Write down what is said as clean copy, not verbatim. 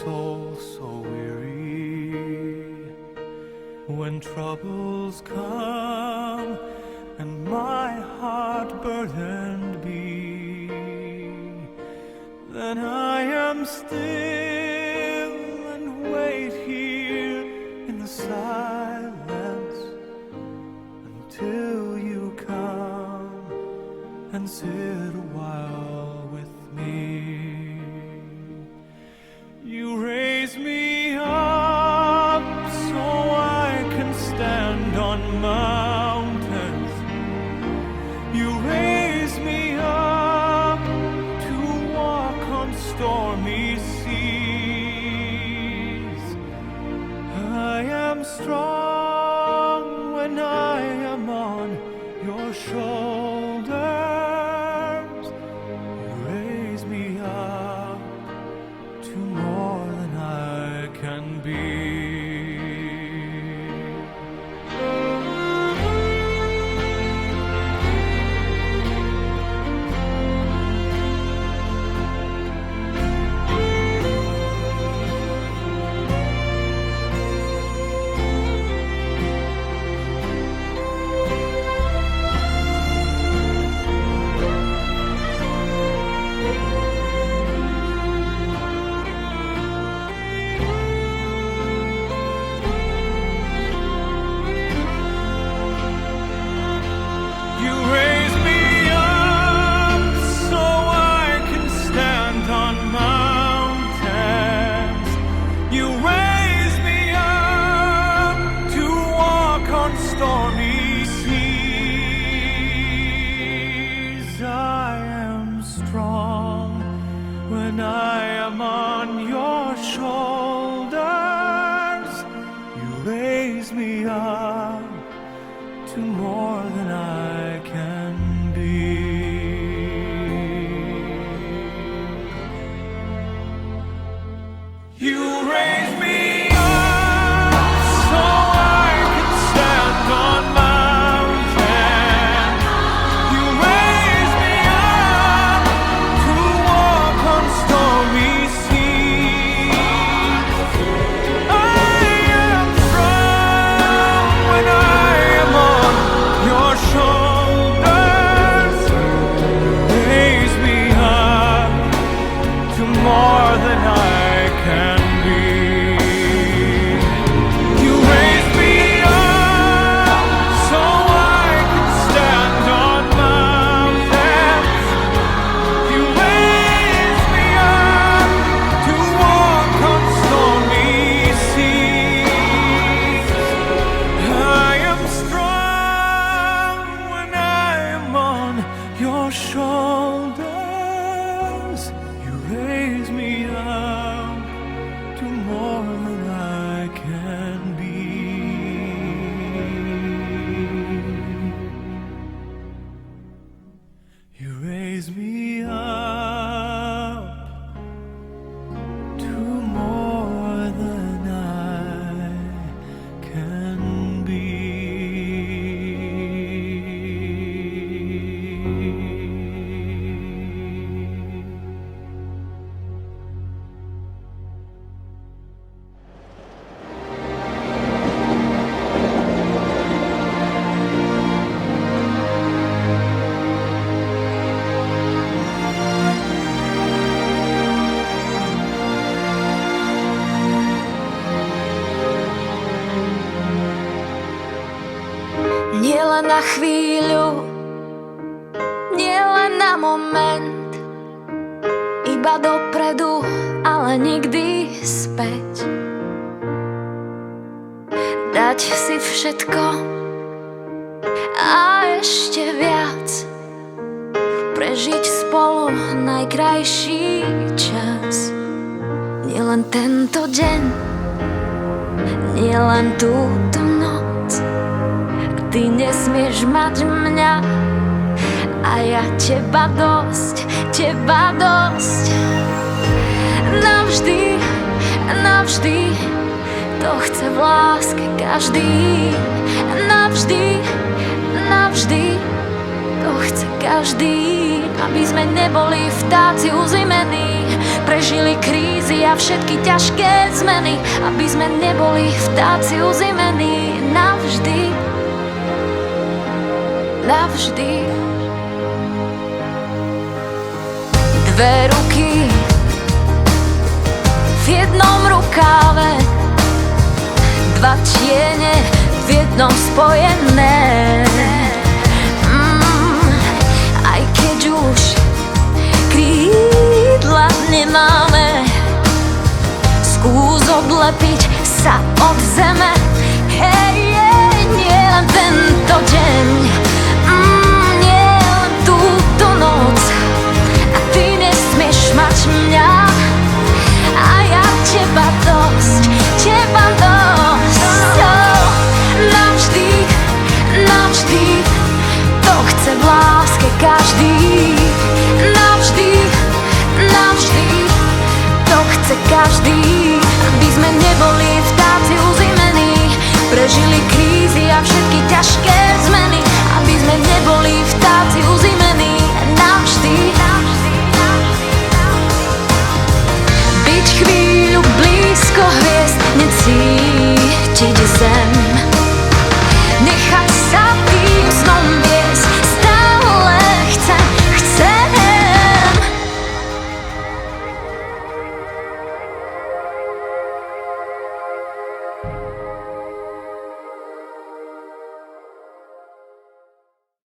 soul so weary. When troubles come and my heart burdened be, then I am still and wait here in the silence until you come and sit a while with me. You raise me up so I can stand on mountains. You raise me up to walk on stormy seas. I am strong when I am on your shoulders. You raise me up to more than I can be. When I am on your shoulders, you raise me up to more than I can be. You raise me up so I can stand on mountains. You raise me up to walk on stormy seas. I am strong when I am on your shoulders. Raise me up to more than I can be. You raise me up so I can stand on mountains. You raise me up to walk on stormy seas. I am strong when I am on your shoulders. You raise me up to more than I can be. You raise me up to more than I can be. Nielen na chvíľu, nielen na moment, iba dopredu, ale nikdy späť. Dať si všetko a ešte viac, prežiť spolu najkrajší čas. Nielen tento deň, nielen túto noc, ty nesmieš mať mňa a ja teba dosť, teba dosť. Navždy, navždy, to chce v láske každý. Navždy, navždy, to chce každý. Aby sme neboli vtáci uzimení, prežili krízy a všetky ťažké zmeny, aby sme neboli vtáci uzimení navždy, navždy. Dve ruky v jednom rukáve, dva tiene v jednom spojené. Aj keď už krídla nemáme, skús odlepiť sa od zeme. Hej, nie len tento deň, nie len túto noc, a ty nesmieš mať mňa a ja teba dosť, teba dosť. Navždy, navždy, to chce v láske každý. Navždy, navždy, to chce každý, aby sme neboli vtáci uzimení, prežili krízy a všetky ťažké zmeny, aby sme neboli vtáci uzimení.